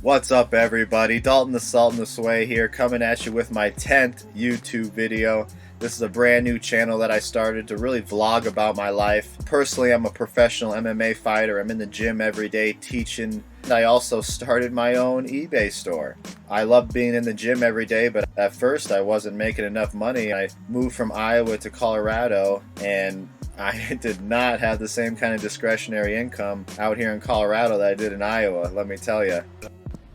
What's up, everybody? Dalton the Sultan this way here, coming at you with my 10th YouTube video. This is a brand new channel that I started to really vlog about my life. Personally, I'm a professional MMA fighter. I'm in the gym every day teaching. I also started my own eBay store. I love being in the gym every day, but at first I wasn't making enough money. I moved from Iowa to Colorado, and I did not have the same kind of discretionary income out here in Colorado that I did in Iowa, let me tell you.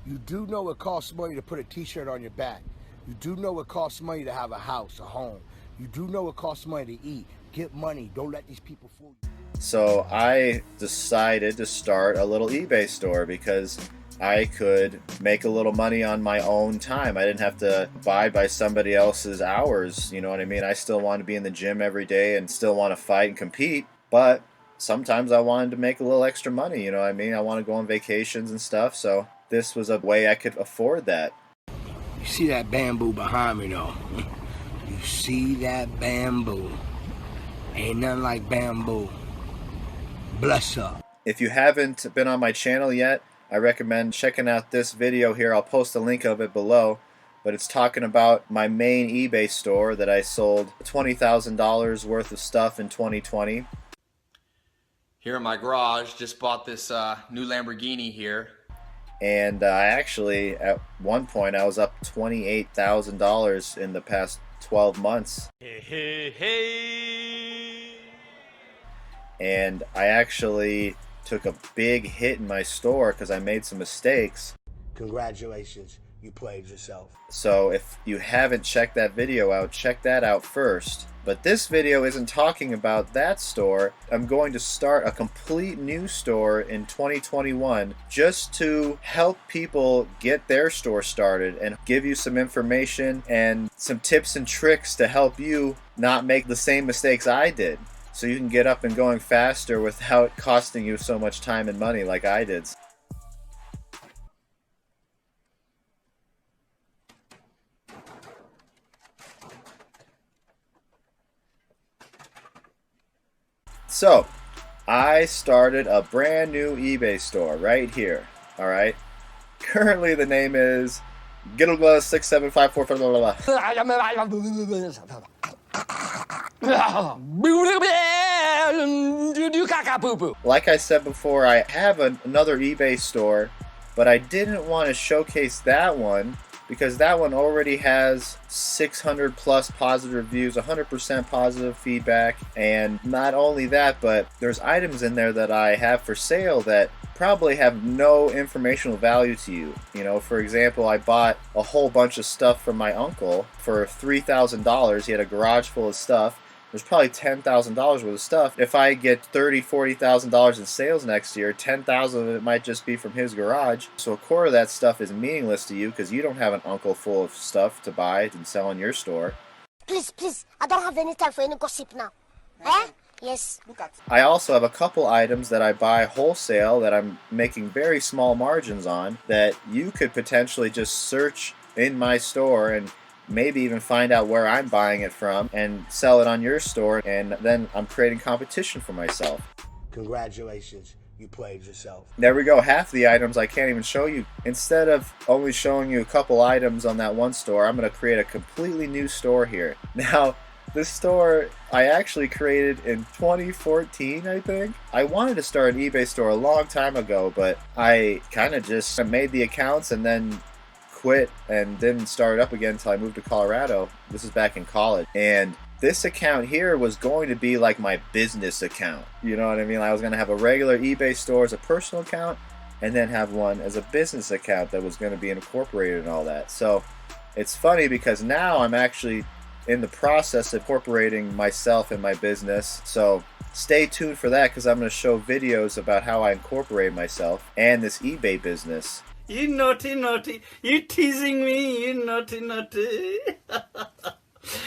You do know it costs money to put a t-shirt on your back. You do know it costs money to have a house, a home. You do know it costs money to eat. Get money. Don't let these people fool you. So I decided to start a little eBay store because I could make a little money on my own time. I didn't have to abide by somebody else's hours, you know what I mean? I still want to be in the gym every day and still want to fight and compete, but sometimes I wanted to make a little extra money, you know what I mean? I want to go on vacations and stuff, so this was a way I could afford that. You see that bamboo behind me though? You see that bamboo? Ain't nothing like bamboo. Bless up. If you haven't been on my channel yet, I recommend checking out this video here. I'll post a link of it below, but it's talking about my main eBay store that I sold $20,000 worth of stuff in 2020. Here in my garage, just bought this new Lamborghini here. And I actually, at one point, I was up $28,000 in the past 12 months. Hey, hey, hey. And I actually took a big hit in my store because I made some mistakes. Congratulations, you played yourself. So if you haven't checked that video out, check that out first. But this video isn't talking about that store. I'm going to start a complete new store in 2021 just to help people get their store started and give you some information and some tips and tricks to help you not make the same mistakes I did, so you can get up and going faster without costing you so much time and money like I did. So, I started a brand new eBay store right here, alright? Currently the name is Gittlegla6754. Like I said before, I have another eBay store, but I didn't want to showcase that one because that one already has 600 plus positive reviews, 100% positive feedback, and not only that, but there's items in there that I have for sale that probably have no informational value to you. You know, for example, I bought a whole bunch of stuff from my uncle for $3,000. He had a garage full of stuff. There's probably $10,000 worth of stuff. If I get $30,000, $40,000 in sales next year, $10,000 of it might just be from his garage. So a quarter of that stuff is meaningless to you because you don't have an uncle full of stuff to buy and sell in your store. Please, I don't have any time for any gossip now. Eh? Yes. I also have a couple items that I buy wholesale that I'm making very small margins on that you could potentially just search in my store and maybe even find out where I'm buying it from and sell it on your store, and then I'm creating competition for myself. Congratulations, you played yourself. There we go, half the items I can't even show you. Instead of only showing you a couple items on that one store, I'm going to create a completely new store here. Now, this store I actually created in 2014, I think. I wanted to start an eBay store a long time ago, but I kind of just made the accounts and then quit and didn't start it up again until I moved to Colorado. This is back in college. And this account here was going to be like my business account. You know what I mean? I was going to have a regular eBay store as a personal account and then have one as a business account that was going to be incorporated and all that. So it's funny because now I'm actually in the process of incorporating myself in my business. So stay tuned for that because I'm going to show videos about how I incorporate myself and this eBay business. You naughty, naughty. You teasing me, you naughty, naughty.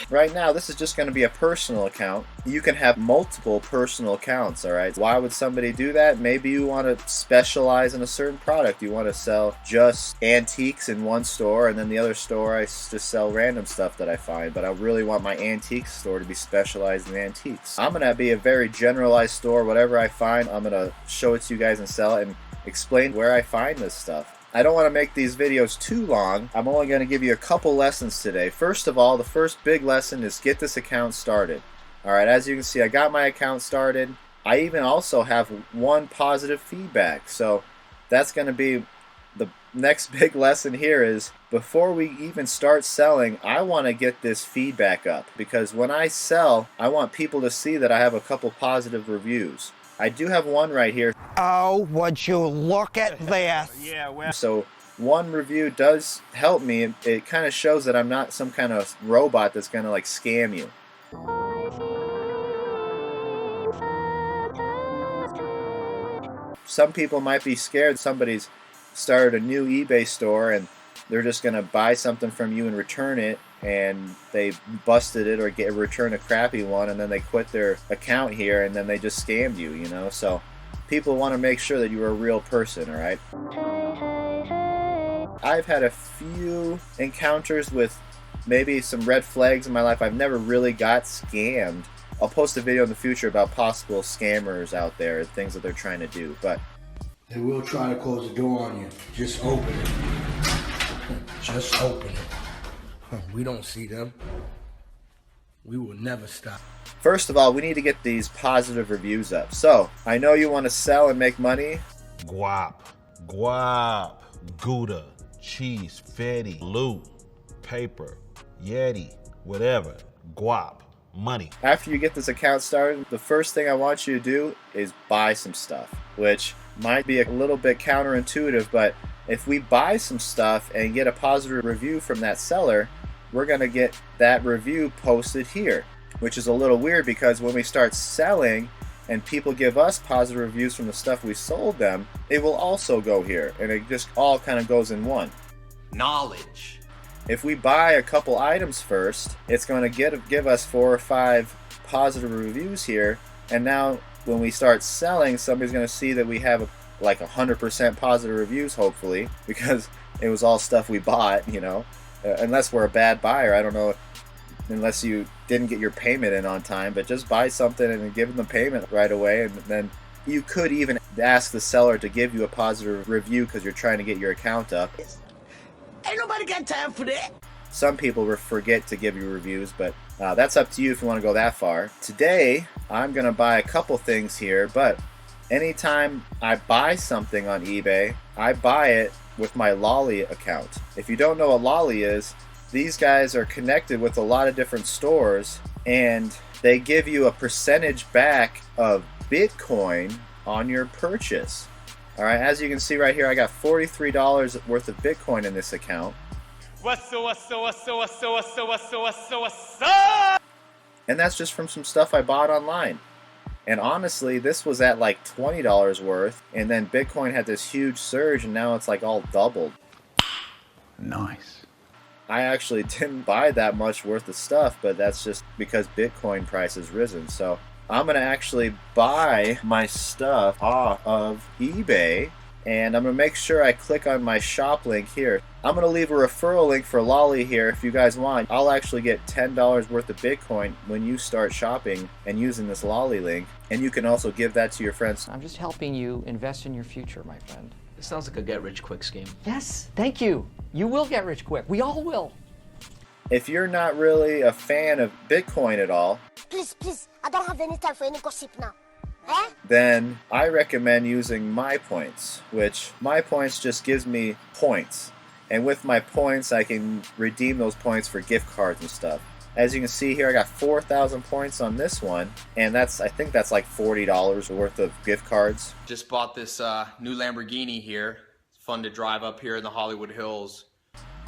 Right now, this is just going to be a personal account. You can have multiple personal accounts, alright? Why would somebody do that? Maybe you want to specialize in a certain product. You want to sell just antiques in one store, and then the other store I just sell random stuff that I find. But I really want my antique store to be specialized in antiques. I'm going to be a very generalized store. Whatever I find, I'm going to show it to you guys and sell it and explain where I find this stuff. I don't want to make these videos too long. I'm only going to give you a couple lessons today. First of all, the first big lesson is get this account started. Alright, as you can see, I got my account started. I even also have one positive feedback. So that's going to be the next big lesson here is before we even start selling, I want to get this feedback up. Because when I sell, I want people to see that I have a couple positive reviews. I do have one right here. Oh, would you look at this? Yeah, well. So one review does help me. It kind of shows that I'm not some kind of robot that's going to like scam you. Some people might be scared somebody's started a new eBay store and they're just going to buy something from you and return it, and they busted it or return a crappy one, and then they quit their account here and then they just scammed you, you know. So people want to make sure that you're a real person, all right? I've had a few encounters with maybe some red flags in my life. I've never really got scammed. I'll post a video in the future about possible scammers out there and things that they're trying to do, but They will try to close the door on you. Just open it. Just open it. We don't see them. We will never stop. first of all, we need to get these positive reviews up. So, I know you want to sell and make money. Guap, guap, Gouda, cheese, fatty, loot, paper, Yeti, whatever. Guap, money. After you get this account started, the first thing I want you to do is buy some stuff, which might be a little bit counterintuitive, but if we buy some stuff and get a positive review from that seller, we're going to get that review posted here, which is a little weird because when we start selling and people give us positive reviews from the stuff we sold them, it will also go here, and it just all kind of goes in one. Knowledge. If we buy a couple items first, it's going to give us 4 or 5 positive reviews here, and now when we start selling, somebody's going to see that we have like 100% positive reviews, hopefully, because it was all stuff we bought, you know. Unless we're a bad buyer, I don't know, unless you didn't get your payment in on time, but just buy something and then give them the payment right away, and then you could even ask the seller to give you a positive review because you're trying to get your account up. Ain't nobody got time for that. Some people forget to give you reviews, but that's up to you if you want to go that far. Today, I'm going to buy a couple things here, but anytime I buy something on eBay, I buy it with my Lolli account. If you don't know what Lolli is, these guys are connected with a lot of different stores, and they give you a percentage back of Bitcoin on your purchase. Alright, as you can see right here, I got $43 worth of Bitcoin in this account. And that's just from some stuff I bought online. And honestly, this was at like $20 worth, and then Bitcoin had this huge surge, and now it's like all doubled. Nice. I actually didn't buy that much worth of stuff, but that's just because Bitcoin price has risen. So I'm going to actually buy my stuff off of eBay, and I'm going to make sure I click on my shop link here. I'm going to leave a referral link for Lolli here if you guys want. I'll actually get $10 worth of Bitcoin when you start shopping and using this Lolli link, and you can also give that to your friends. I'm just helping you invest in your future, my friend. It sounds like a get-rich-quick scheme. Yes, thank you. You will get rich quick. We all will. If you're not really a fan of Bitcoin at all, Please, I don't have any time for any gossip now. Eh? then I recommend using My Points, which My Points just gives me points. And with my points, I can redeem those points for gift cards and stuff. As you can see here, I got 4,000 points on this one, and I think that's like $40 worth of gift cards. Just bought this new Lamborghini here. It's fun to drive up here in the Hollywood Hills.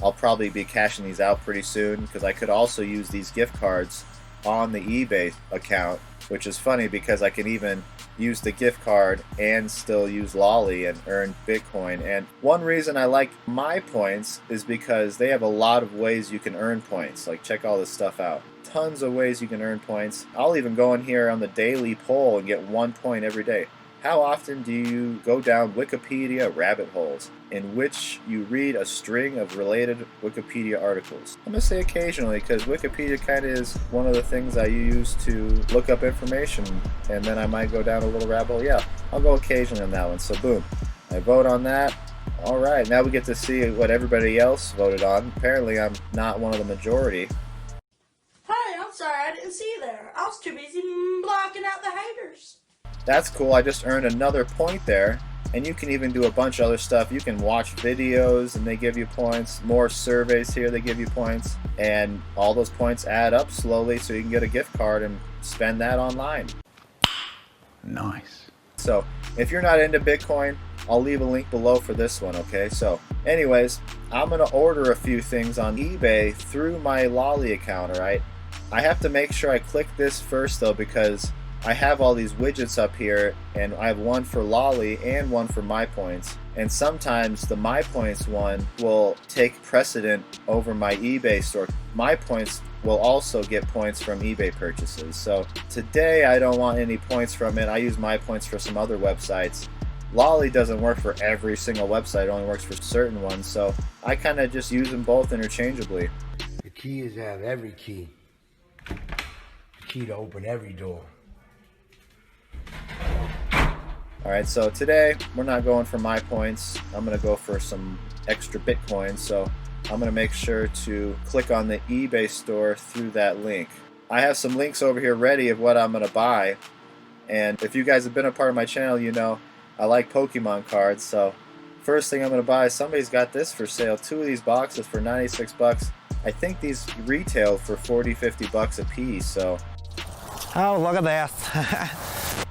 I'll probably be cashing these out pretty soon because I could also use these gift cards on the eBay account, which is funny because I can even use the gift card and still use Lolli and earn Bitcoin. And one reason I like My Points is because they have a lot of ways you can earn points. Like, check all this stuff out. Tons of ways you can earn points. I'll even go in here on the daily poll and get 1 point every day. How often do you go down Wikipedia rabbit holes in which you read a string of related Wikipedia articles? I'm going to say occasionally because Wikipedia kind of is one of the things I use to look up information, and then I might go down a little rabbit hole. Yeah, I'll go occasionally on that one. So boom, I vote on that, Alright, now we get to see what everybody else voted on. Apparently I'm not one of the majority. Hey, I'm sorry I didn't see you there. I was too busy blocking out the haters. That's cool, I just earned another point there. And you can even do a bunch of other stuff. You can watch videos and they give you points. More surveys here, they give you points. And all those points add up slowly so you can get a gift card and spend that online. Nice. So if you're not into Bitcoin, I'll leave a link below for this one, okay? So anyways, I'm gonna order a few things on eBay through my Lolli account, alright? I have to make sure I click this first though, because I have all these widgets up here, and I have one for Lolli and one for My Points. And sometimes the My Points one will take precedent over my eBay store. My Points will also get points from eBay purchases. So today I don't want any points from it. I use My Points for some other websites. Lolli doesn't work for every single website, it only works for certain ones. So I kind of just use them both interchangeably. The key is to have every key. The key to open every door. Alright, so today we're not going for My Points. I'm going to go for some extra Bitcoin. So I'm going to make sure to click on the eBay store through that link. I have some links over here ready of what I'm going to buy. And if you guys have been a part of my channel, you know I like Pokemon cards. So first thing I'm going to buy, somebody's got this for sale. 2 of these boxes for 96 bucks. I think these retail for 40-50 bucks a piece. So Oh, look at that.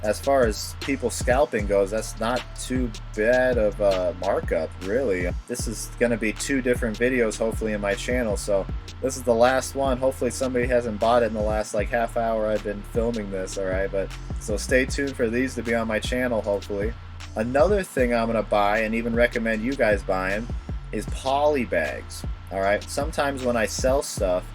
as far as people scalping goes, that's not too bad of a markup, really. This is going to be 2 different videos, hopefully, in my channel. So this is the last one. Hopefully somebody hasn't bought it in the last like half hour I've been filming this, alright? But so stay tuned for these to be on my channel, hopefully. Another thing I'm going to buy, and even recommend you guys buying, is poly bags. Alright, sometimes when I sell stuff,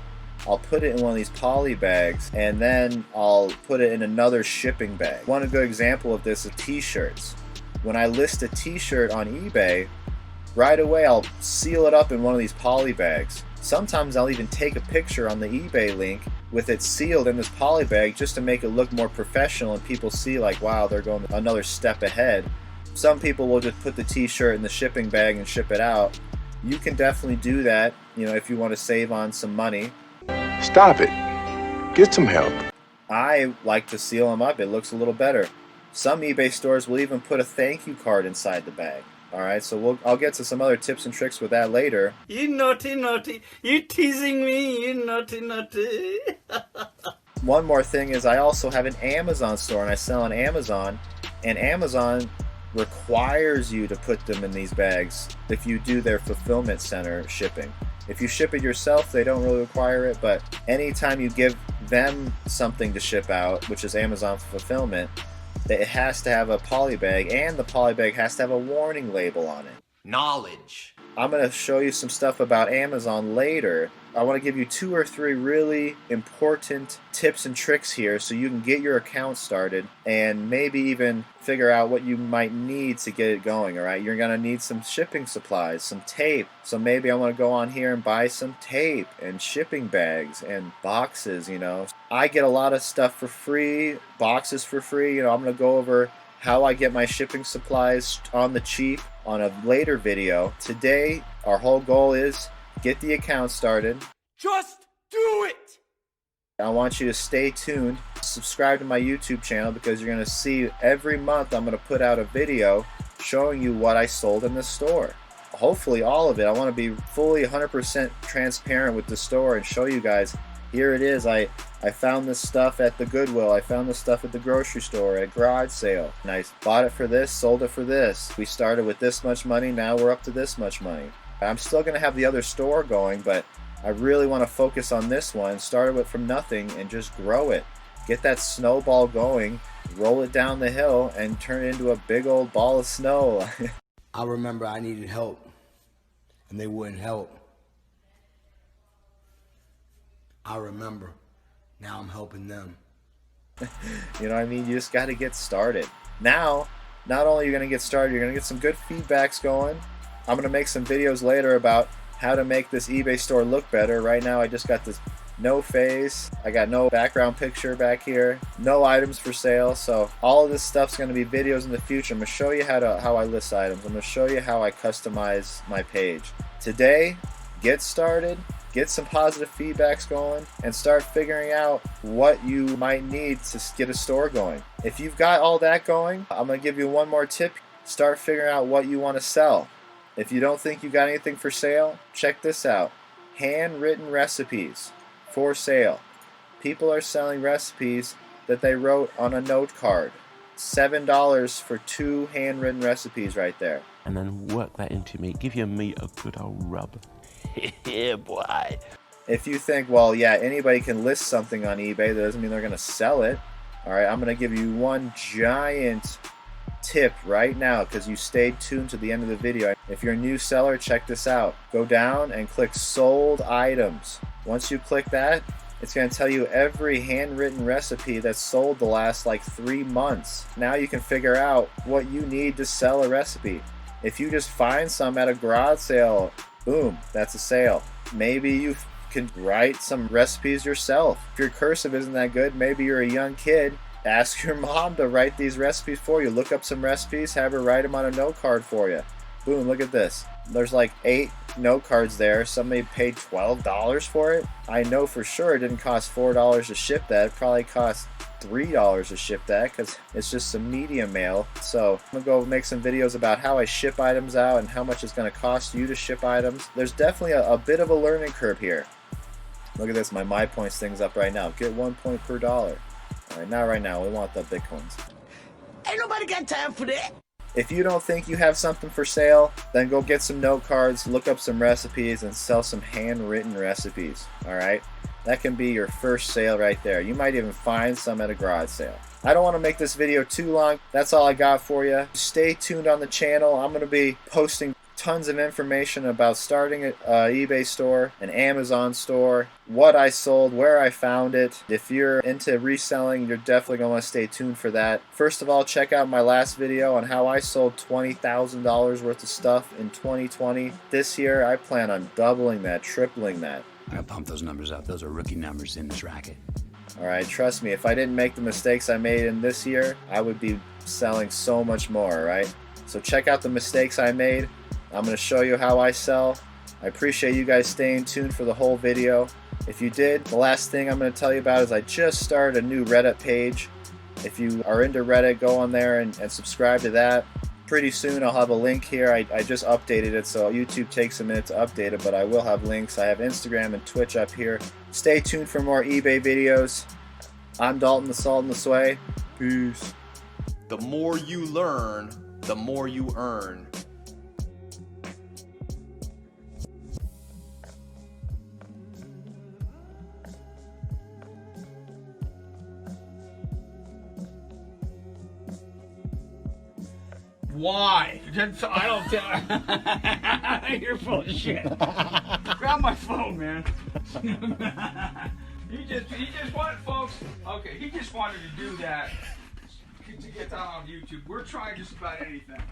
I'll put it in one of these poly bags and then I'll put it in another shipping bag. One good example of this is t-shirts. When I list a t-shirt on eBay, right away I'll seal it up in one of these poly bags. Sometimes I'll even take a picture on the eBay link with it sealed in this poly bag just to make it look more professional and people see like, wow, they're going another step ahead. Some people will just put the t-shirt in the shipping bag and ship it out. You can definitely do that, you know, if you want to save on some money. Stop it. Get some help. I like to seal them up. It looks a little better. Some eBay stores will even put a thank you card inside the bag. Alright, so I'll get to some other tips and tricks with that later. You naughty, naughty. You teasing me, you naughty, naughty. One more thing is I also have an Amazon store, and I sell on Amazon. And Amazon requires you to put them in these bags if you do their fulfillment center shipping. If you ship it yourself, they don't really require it, but anytime you give them something to ship out, which is Amazon fulfillment, it has to have a poly bag, and the poly bag has to have a warning label on it. Knowledge. I'm going to show you some stuff about Amazon later. I want to give you 2 or 3 really important tips and tricks here so you can get your account started and maybe even figure out what you might need to get it going, alright? You're going to need some shipping supplies, some tape. So maybe I want to go on here and buy some tape and shipping bags and boxes, you know. I get a lot of stuff for free, boxes for free. You know, I'm going to go over how I get my shipping supplies on the cheap on a later video. Today, our whole goal is get the account started. Just do it! I want you to stay tuned. Subscribe to my YouTube channel because you're going to see every month I'm going to put out a video showing you what I sold in the store. Hopefully all of it. I want to be fully 100% transparent with the store and show you guys, here it is. I found this stuff at the Goodwill. I found this stuff at the grocery store, at a garage sale. And I bought it for this, sold it for this. We started with this much money, now we're up to this much money. I'm still going to have the other store going, but I really want to focus on this one. Start it from nothing and just grow it. Get that snowball going, roll it down the hill, and turn it into a big old ball of snow. I remember I needed help, and they wouldn't help. I remember. Now I'm helping them. You know what I mean? You just got to get started. Now, not only are you going to get started, you're going to get some good feedbacks going. I'm going to make some videos later about how to make this eBay store look better. Right now I just got this no face. I got no background picture back here. No items for sale. So all of this stuff's going to be videos in the future. I'm going to show you how I list items. I'm going to show you how I customize my page. Today, get started. Get some positive feedbacks going and start figuring out what you might need to get a store going. If you've got all that going, I'm going to give you one more tip. Start figuring out what you want to sell. If you don't think you got anything for sale, check this out. Handwritten recipes for sale. People are selling recipes that they wrote on a note card. $7 for 2 handwritten recipes right there. And then work that into meat. Give your meat a good old rub. Yeah, boy. If you think, well, yeah, anybody can list something on eBay, that doesn't mean they're going to sell it. All right, I'm going to give you one giant tip right now because you stayed tuned to the end of the video. If you're a new seller, check this out. Go down and click sold items. Once you click that, it's going to tell you every handwritten recipe that's sold the last like 3 months. Now you can figure out what you need to sell a recipe. If you just find some at a garage sale, boom, that's a sale. Maybe you can write some recipes yourself. If your cursive isn't that good, maybe you're a young kid, ask your mom to write these recipes for you. Look up some recipes, have her write them on a note card for you. Boom, look at this. There's like 8 note cards there. Somebody paid $12 for it. I know for sure it didn't cost $4 to ship that. It probably cost $3 to ship that because it's just some medium mail. So I'm gonna go make some videos about how I ship items out and how much it's gonna cost you to ship items. There's definitely a bit of a learning curve here. Look at this, my points thing's up right now. Get 1 point per dollar. All right, not right now. We want the Bitcoins. Ain't nobody got time for that. If you don't think you have something for sale, then go get some note cards, look up some recipes, and sell some handwritten recipes. All right? That can be your first sale right there. You might even find some at a garage sale. I don't want to make this video too long. That's all I got for you. Stay tuned on the channel. I'm going to be posting tons of information about starting an eBay store, an Amazon store, what I sold, where I found it. If you're into reselling, you're definitely going to want to stay tuned for that. First of all, check out my last video on how I sold $20,000 worth of stuff in 2020. This year, I plan on doubling that, tripling that. I gotta pump those numbers up. Those are rookie numbers in this racket. Alright, trust me, if I didn't make the mistakes I made in this year, I would be selling so much more, right? So check out the mistakes I made. I'm going to show you how I sell. I appreciate you guys staying tuned for the whole video. If you did, the last thing I'm going to tell you about is I just started a new Reddit page. If you are into Reddit, go on there and subscribe to that. Pretty soon I'll have a link here. I just updated it, so YouTube takes a minute to update it, but I will have links. I have Instagram and Twitch up here. Stay tuned for more eBay videos. I'm Dalton the Sultan the Sway. Peace. The more you learn, the more you earn. Why? I don't tell. You're full of shit. Grab my phone, man. He just wanted, folks. Okay, he just wanted to do that to get that on YouTube. We're trying just about anything.